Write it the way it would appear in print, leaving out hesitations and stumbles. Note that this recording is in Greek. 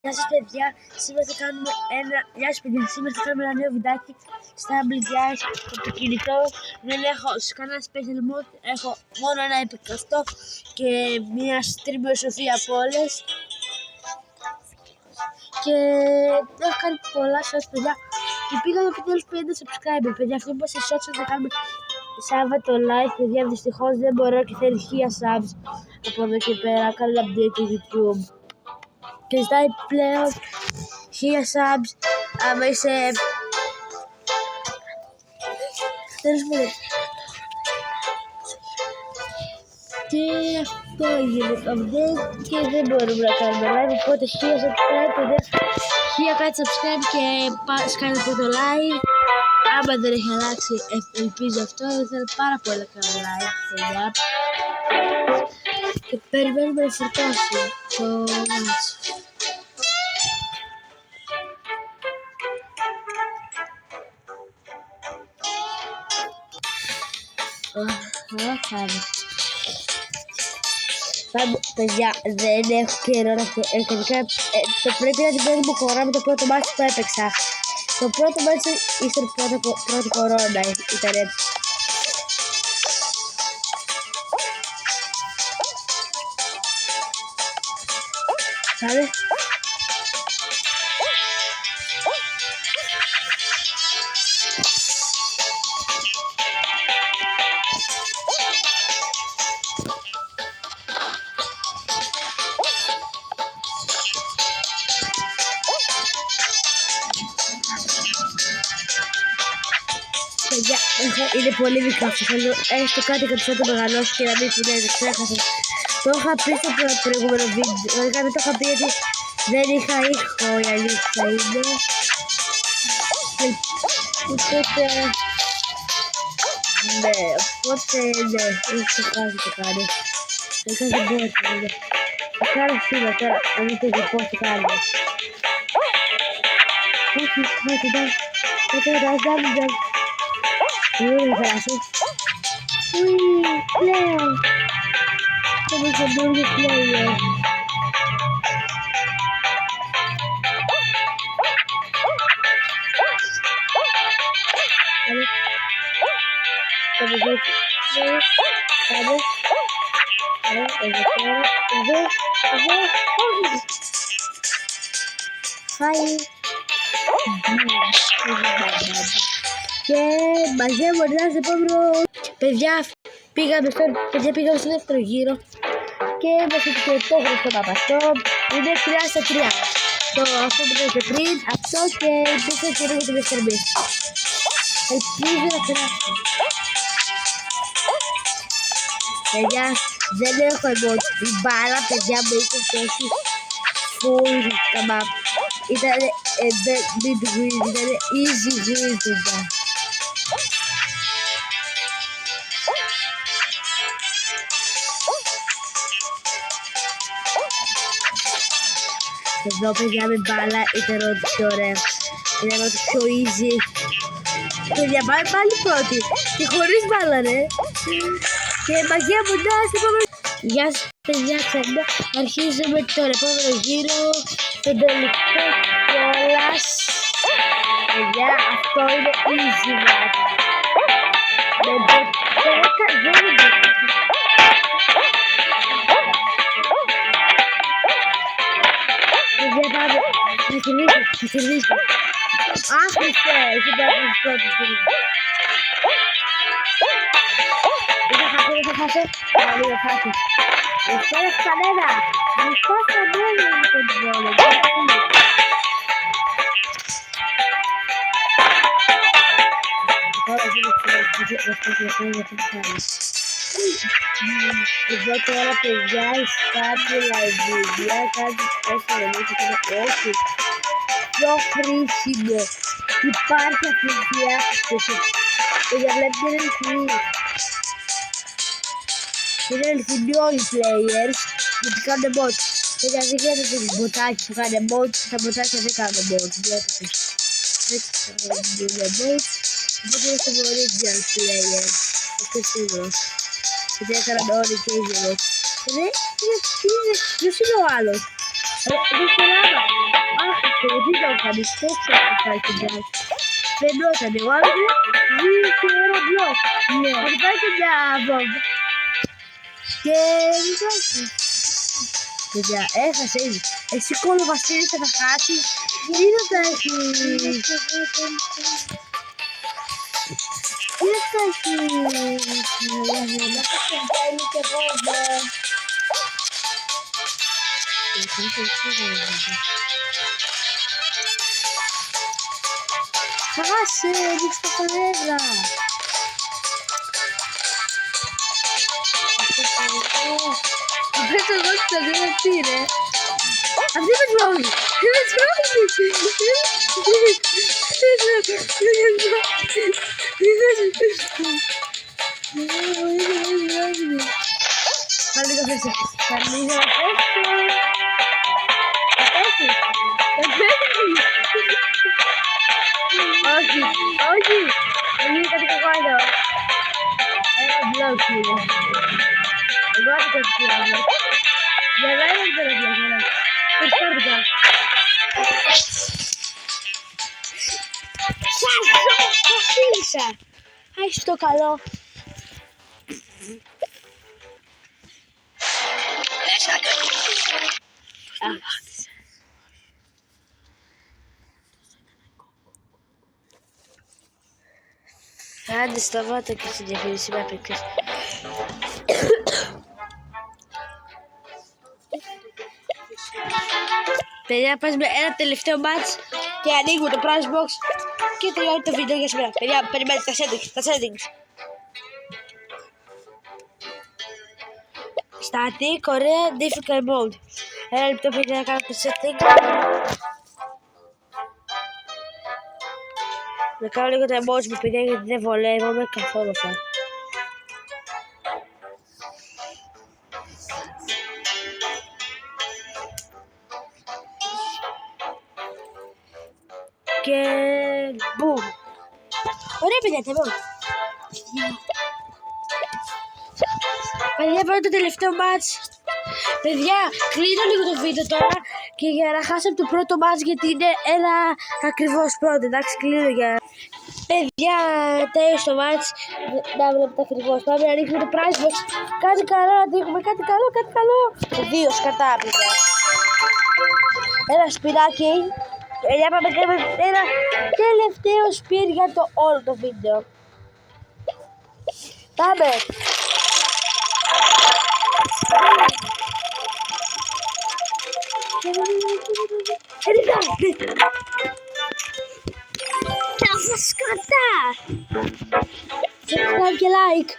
Γεια σας παιδιά, σήμερα θα κάνουμε ένα νέο βιντεάκι στα Blindguys από το κινητό. Δεν έχω κανένα special mode, έχω μόνο ένα επικαστό και μια streamer Σοφία από όλες. Και δεν έχω κάνει πολλά shots παιδιά και πήγα να επιτέλους 50 subscriber παιδιά. Αυτό που είπα σε shots θα κάνουμε Σάββατο live παιδιά, δυστυχώς δεν μπορώ και θέλει 1000 subs από εδώ και πέρα, κάνω update το YouTube. Και ζητάει πλέον 1000 subs άμα είσαι... Τέλος πάντων. Και αυτό έγινε το update και δεν μπορούμε να κάνουμε live, οπότε 1000 subscribe, 1000 κάτι subscribe και σκάνε το live. Άμα δεν έχει αλλάξει, ελπίζω αυτό, ήθελα πάρα πολύ να κάνω live παιδιά. Και περιμένουμε να φορτώσει το μάτσο. Παιδιά, δεν έχω καιρό να το πρέπει να την πρώτη μου κορώνα με το πρώτο μάτι που έπαιξα. Το πρώτο μάτι ήταν πρώτη κορώνα, ήταν. Σάνε. Είναι πολύ μικρό αυτό, θέλω έστω κάτι κατ' το μεγαλώσει και να μην φουνέζει, ξέχασα. Το είχα πει στο προηγούμενο βίντεο, δηλαδή το είχα πει γιατί δεν είχα ήχο, η αλήθεια είναι. Οπότε, ναι, έχω ξεχάσει το κάνει. Δεν μπορεί, θα κάνω σήμερα τώρα, να μην το δει πώς το κάνω. Όχι, δεν θα περάσει. Πλέον. Θα δείξω πολύ πλέον. Και μαζεύω ένα επόμενο. Παιδιά, πήγαμε στο δεύτερο γύρο και είμαστε και το γνωστό παπαστό. Είναι 3-3. Το αυτό που είπατε πριν, αυτό και πίσω και λίγο το Mr. Beast. Ελπίζω να περάσω. Παιδιά, δεν έχω emote. Η μπάλα, παιδιά, μου είχε φτιάξει full τα map. Ήταν mid win, ήταν easy win, παιδιά. Εδώ παιδιά με μπάλα ήταν ό,τι πιο ωραίο. Ήταν ό,τι πιο easy. Παιδιά πάμε πάλι πρώτη. Και χωρίς μπάλα ρε. Και μαγεία μοντά στην επόμενη. Γεια σας παιδιά ξανά. Αρχίζουμε τον επόμενο γύρο. Τον τελικό κιόλας. Παιδιά αυτό είναι easy match. Δεν είναι. Παιδιά πάμε, θα κερδίσω. Άχρηστε, εσύ πρέπει να πρώτος. Δεν θα χάσω, δεν θα χάσω. Ευχαριστώ κανένα. Ευχαριστώ κανένα με τον τρόλο. Τώρα εδώ τώρα παιδιά η σκάπουλα η δουλειά κάτι πόσο νομίζω και όχι πιο χρήσιμο. Υπάρχει αυτή η διάσταση και για βλέπετε είναι ελθινή. Είναι ελθινή όλοι οι players γιατί κάνουν bot. Και γιατί βλέπετε τις μποτάκια που κάνουν bot, τα μποτάκια δεν κάνουν bot. Βλέπετε. Δεν κάνουν bot. Οπότε είναι στο original player. Αυτό είναι σίγουρος. Γιατί έκαναν όλοι και οι δύο. Ποιος είναι ο άλλος? Δεν ξέρω. εμφανιστές πάει τον Τζάκ. Φαινότανε ο άλλος ζει σε αεροπλό. Ναι. Θα πάει και μια βόμβα. Και παιδιά, έχασε ήδη. Εσύ κόλλο Βασίλης θα χάσεις. Τι να τα έχεις. Τι να τα έχεις. Να τα κεντρώνει και βόμβα. Χάσε, ρίξε τα φανέλα. Πες εγώ τι το δίνω αυτή ρε. Αυτή με τρώγει. Με τρώγει. Πάλι το πέσε. Πάλι το πέσε. Όχι, όχι. Δεν είναι κάτι κακό εδώ. Ένα μπλοκ είναι. Εγώ θα το κάνω. Για μένα δεν το κάνω. Δεν το κάνω. Σας Βασίλισσα. Άισε το καλό. Άντε σταμάτα και στην διαφήμιση με έπαιξες. Παιδιά, παίζουμε ένα τελευταίο μάτς και ανοίγουμε το prize box και τελειώνει το βίντεο για σήμερα. Παιδιά, περιμένετε τα settings. Static, ωραία, difficult mode. Ένα λεπτό παιδιά να κάνω το settings. Να κάνω λίγο τα emoji μου παιδιά γιατί δεν βολεύομαι καθόλου αυτά. Και μπουμ. Ωραία παιδιά, τελειώνει. Παιδιά, πάμε το τελευταίο μάτς. Παιδιά, κλείνω λίγο το βίντεο τώρα και για να χάσω το πρώτο μάτς γιατί είναι ένα ακριβώς πρώτο. Εντάξει, κλείνω για... Παιδιά, τέλος το μάτς. Να βλέπετε ακριβώς. Πάμε να ρίχνουμε το prize box. Κάτι καλό να δείχνουμε, κάτι καλό, κάτι καλό. 2 σκατά, παιδιά. Ένα σπινάκι. Παιδιά, πάμε και ένα τελευταίο σπίρ για το όλο το βίντεο. Πάμε. Να σας σκατά. Subscribe και like.